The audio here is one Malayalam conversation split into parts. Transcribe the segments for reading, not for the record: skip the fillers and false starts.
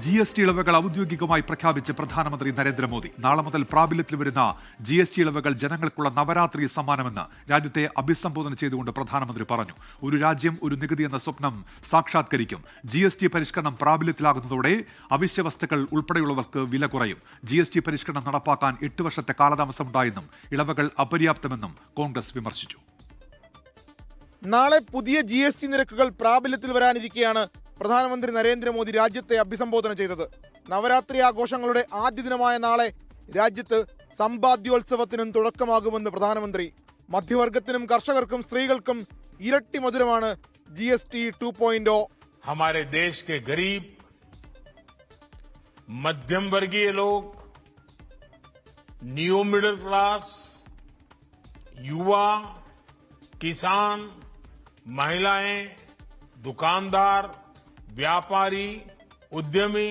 GST ഇളവുകൾ ഔദ്യോഗികമായി പ്രഖ്യാപിച്ച് പ്രധാനമന്ത്രി നരേന്ദ്രമോദി. നാളെ മുതൽ പ്രാബല്യത്തിൽ വരുന്ന GST ഇളവുകൾ ജനങ്ങൾക്കുള്ള നവരാത്രി സമ്മാനമെന്ന് രാജ്യത്തെ അഭിസംബോധന ചെയ്തുകൊണ്ട് പ്രധാനമന്ത്രി പറഞ്ഞു. ഒരു രാജ്യം ഒരു നികുതി എന്ന സ്വപ്നം സാക്ഷാത്കരിക്കും. GST പരിഷ്കരണം പ്രാബല്യത്തിലാകുന്നതോടെ അവശ്യ വസ്തുക്കൾ ഉൾപ്പെടെയുള്ളവർക്ക് വില കുറയും. GST പരിഷ്കരണം നടപ്പാക്കാൻ 8 വർഷത്തെ കാലതാമസമുണ്ടായെന്നും ഇളവുകൾ അപര്യാപ്തമെന്നും കോൺഗ്രസ് വിമർശിച്ചു. നാളെ പുതിയ GST നിരക്കുകൾ പ്രാബല്യത്തിൽ വരാനിരിക്കെയാണ് പ്രധാനമന്ത്രി നരേന്ദ്രമോദി രാജ്യത്തെ അഭിസംബോധന ചെയ്തത്. നവരാത്രി ആഘോഷങ്ങളുടെ ആദ്യ ദിനമായ നാളെ രാജ്യത്ത് സമ്പാദ്യോത്സവത്തിനും തുടക്കമാകുമെന്ന് പ്രധാനമന്ത്രി. മധ്യവർഗത്തിനും കർഷകർക്കും സ്ത്രീകൾക്കും ഇരട്ടി മധുരമാണ് GST 2.0. हमारे देश के गरीब, मध्यम वर्गीय लोग, न्यू मिडिल क्लास, युवा, किसान, महिलाएं, दुकानदार, व्यापारी, उद्यमी,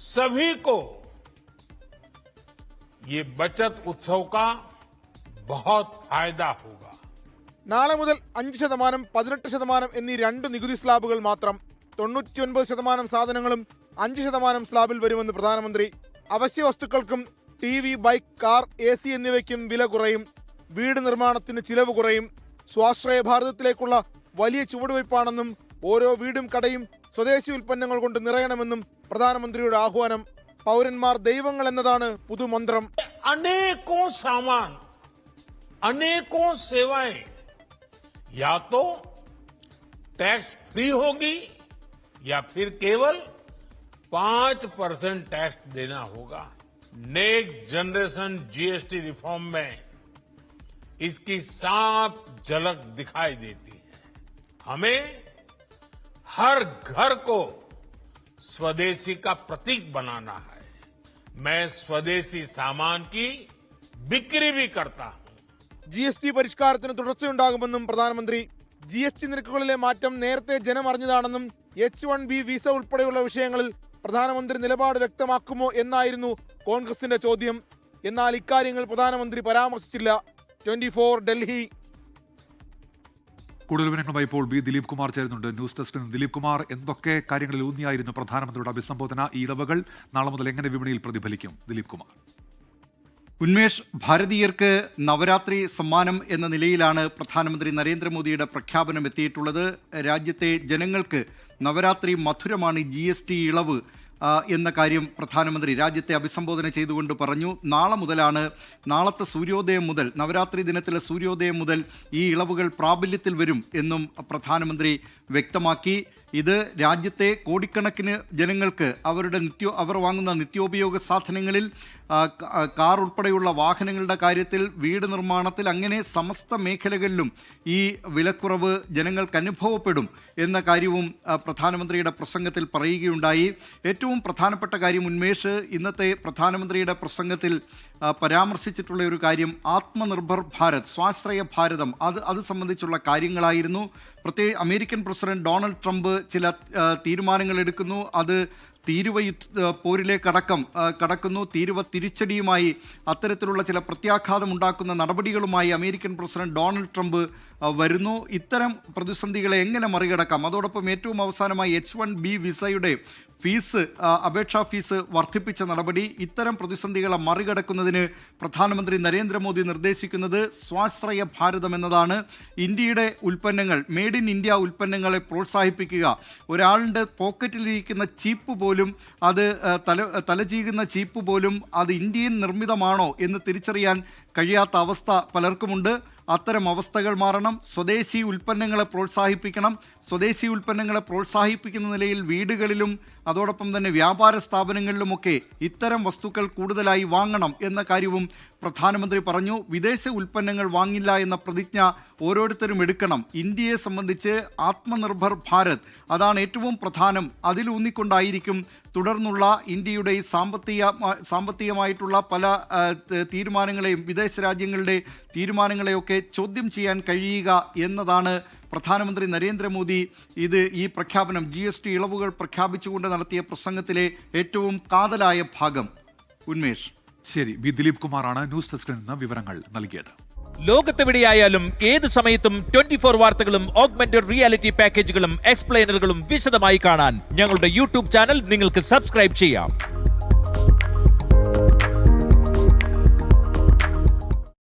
सभी को ये बचत उत्सव का बहुत फायदा होगा. നാളെ മുതൽ 5%, 18% എന്നീ രണ്ട് നികുതി സ്ലാബുകൾ മാത്രം. 99% സാധനങ്ങളും 5% സ്ലാബിൽ വരുമെന്ന് പ്രധാനമന്ത്രി. അവശ്യ വസ്തുക്കൾക്കും TV, ബൈക്ക്, കാർ, AC എന്നിവയ്ക്കും വില കുറയും. വീട് നിർമ്മാണത്തിന് ചിലവ് കുറയും. സ്വാശ്രയ ഭാരതത്തിലേക്കുള്ള വലിയ ചുവടുവയ്പ്പാണെന്നും ഓരോ വീടും കടയും സ്വദേശി ഉൽപ്പന്നങ്ങൾ കൊണ്ട് നിറയണമെന്നും പ്രധാനമന്ത്രിയുടെ ആഹ്വാനം. പൗരന്മാർ ദൈവങ്ങൾ എന്നതാണ് പുതുമന്ത്രം. अनेकों सामान, अनेकों सेवाएं या तो टैक्स फ्री होगी या फिर केवल 5% टैक्स देना होगा. नेक्स्ट जनरेशन GST रिफॉर्म में इसकी साफ झलक दिखाई देती है. हमें हर घर को स्वदेशी का प्रतीक बनाना है. मैं स्वदेशी सामान की बिक्री भी करता हूं. GST പരിഷ്കാരത്തിന് തുടർച്ചയുണ്ടാകുമെന്നും പ്രധാനമന്ത്രി. GST നിരക്കുകളിലെ മാറ്റം നേരത്തെ ജനം അറിഞ്ഞതാണെന്നും H1B വിസ ഉൾപ്പെടെയുള്ള വിഷയങ്ങളിൽ പ്രധാനമന്ത്രി നിലപാട് വ്യക്തമാക്കുമോ എന്നായിരുന്നു കോൺഗ്രസിന്റെ ചോദ്യം. എന്നാൽ ഇക്കാര്യങ്ങൾ പ്രധാനമന്ത്രി പരാമർശിച്ചില്ല. 24 ഡൽഹി. കൂടുതൽ വിവരങ്ങളുമായി ഇപ്പോൾ ദിലീപ് കുമാർ ചേരുന്നുണ്ട് ന്യൂസ് ഡെസ്കിൽ. ദിലീപ് കുമാർ, എന്തൊക്കെ കാര്യങ്ങളിൽ ഊന്നിയായിരുന്നു പ്രധാനമന്ത്രിയുടെ അഭിസംബോധന? ഈ ഇളവുകൾ നാളെ മുതൽ എങ്ങനെ വിപണിയിൽ പ്രതിഫലിക്കും? ദിലീപ് കുമാർ. ഉന്മേഷ്, ഭാരതീയർക്ക് നവരാത്രി സമ്മാനം എന്ന നിലയിലാണ് പ്രധാനമന്ത്രി നരേന്ദ്രമോദിയുടെ പ്രഖ്യാപനം എത്തിയിട്ടുള്ളത്. രാജ്യത്തെ ജനങ്ങൾക്ക് നവരാത്രി മധുരമാണ് GST ഇളവ് എന്ന കാര്യം പ്രധാനമന്ത്രി രാജ്യത്തെ അഭിസംബോധന ചെയ്തുകൊണ്ട് പറഞ്ഞു. നാളത്തെ സൂര്യോദയം മുതൽ, നവരാത്രി ദിനത്തിലെ സൂര്യോദയം മുതൽ ഈ ഇളവുകൾ പ്രാബല്യത്തിൽ വരും എന്നും പ്രധാനമന്ത്രി വ്യക്തമാക്കി. ഇത് രാജ്യത്തെ കോടിക്കണക്കിന് ജനങ്ങൾക്ക് അവർ വാങ്ങുന്ന നിത്യോപയോഗ സാധനങ്ങളിൽ, കാർ ഉൾപ്പെടെയുള്ള വാഹനങ്ങളുടെ കാര്യത്തിൽ, വീട് നിർമ്മാണത്തിൽ, അങ്ങനെ സമസ്ത മേഖലകളിലും ഈ വിലക്കുറവ് ജനങ്ങൾക്ക് അനുഭവപ്പെടും എന്ന കാര്യവും പ്രധാനമന്ത്രിയുടെ പ്രസംഗത്തിൽ പറയുകയുണ്ടായി. ഏറ്റവും പ്രധാനപ്പെട്ട കാര്യം ഉന്മേഷ്, ഇന്നത്തെ പ്രധാനമന്ത്രിയുടെ പ്രസംഗത്തിൽ പരാമർശിച്ചിട്ടുള്ള ഒരു കാര്യം ആത്മനിർഭർ ഭാരത്, സ്വാശ്രയ ഭാരതം, അത് സംബന്ധിച്ചുള്ള കാര്യങ്ങളായിരുന്നു. പ്രത്യേകിച്ച് അമേരിക്കൻ പ്രസിഡന്റ് ഡൊണാൾഡ് ട്രംപ് ചില തീരുമാനങ്ങൾ എടുക്കുന്നു. അത് തീരുവ പോരിലേക്കടക്കം കടക്കുന്നു. തീരുവ തിരിച്ചടിയുമായി അത്തരത്തിലുള്ള ചില പ്രത്യാഘാതമുണ്ടാക്കുന്ന നടപടികളുമായി അമേരിക്കൻ പ്രസിഡന്റ് ഡൊണാൾഡ് ട്രംപ് വരുന്നു. ഇത്തരം പ്രതിസന്ധികളെ എങ്ങനെ മറികടക്കാം? അതോടൊപ്പം ഏറ്റവും അവസാനമായി H1B വിസയുടെ അപേക്ഷാ ഫീസ് വർദ്ധിപ്പിച്ച നടപടി, ഇത്തരം പ്രതിസന്ധികളെ മറികടക്കുന്നതിന് പ്രധാനമന്ത്രി നരേന്ദ്രമോദി നിർദ്ദേശിക്കുന്നത് സ്വാശ്രയ ഭാരതം എന്നതാണ്. ഇന്ത്യയുടെ ഉൽപ്പന്നങ്ങൾ, മെയ്ഡ് ഇൻ ഇന്ത്യ ഉൽപ്പന്നങ്ങളെ പ്രോത്സാഹിപ്പിക്കുക. ഒരാളുടെ പോക്കറ്റിലിരിക്കുന്ന ചീപ്പ് പോലും, അത് തലചീകുന്ന ചീപ്പ് പോലും അത് ഇന്ത്യൻ നിർമ്മിതമാണോ എന്ന് തിരിച്ചറിയാൻ കഴിയാത്ത അവസ്ഥ പലർക്കുമുണ്ട്. അത്തരം അവസ്ഥകൾ മാറണം. സ്വദേശി ഉൽപ്പന്നങ്ങളെ പ്രോത്സാഹിപ്പിക്കണം. സ്വദേശി ഉൽപ്പന്നങ്ങളെ പ്രോത്സാഹിപ്പിക്കുന്ന നിലയിൽ വീടുകളിലും അതോടൊപ്പം തന്നെ വ്യാപാര സ്ഥാപനങ്ങളിലുമൊക്കെ ഇത്തരം വസ്തുക്കൾ കൂടുതലായി വാങ്ങണം എന്ന കാര്യവും പ്രധാനമന്ത്രി പറഞ്ഞു. വിദേശ ഉൽപ്പന്നങ്ങൾ വാങ്ങില്ല എന്ന പ്രതിജ്ഞ ഓരോരുത്തരും എടുക്കണം. ഇന്ത്യയെ സംബന്ധിച്ച് ആത്മനിർഭർ ഭാരത്, അതാണ് ഏറ്റവും പ്രധാനം. അതിലൂന്നിക്കൊണ്ടായിരിക്കും തുടർന്നുള്ള ഇന്ത്യയുടെ ഈ സാമ്പത്തികമായിട്ടുള്ള പല തീരുമാനങ്ങളെയും, വിദേശ രാജ്യങ്ങളുടെ തീരുമാനങ്ങളെയൊക്കെ ചോദ്യം ചെയ്യാൻ കഴിയുക എന്നതാണ് പ്രധാനമന്ത്രി നരേന്ദ്രമോദി ഈ പ്രഖ്യാപനം, GST ഇളവുകൾ പ്രഖ്യാപിച്ചുകൊണ്ട് നടത്തിയ പ്രസംഗത്തിലെ ഏറ്റവും കാതലായ ഭാഗം. ഉന്മേഷ്. ശരി, ദിലീപ് കുമാറാണ് ന്യൂസ് ഡെസ്കിൽ നിന്ന് വിവരങ്ങൾ നൽകിയത്. ലോകത്തെവിടെയായാലും ഏത് സമയത്തും 24 വാർത്തകളും ഓഗ്മെന്റഡ് റിയാലിറ്റി പാക്കേജുകളും എക്സ്പ്ലെയിനറുകളും വിശദമായി കാണാൻ ഞങ്ങളുടെ യൂട്യൂബ് ചാനൽ നിങ്ങൾക്ക് സബ്സ്ക്രൈബ് ചെയ്യാം.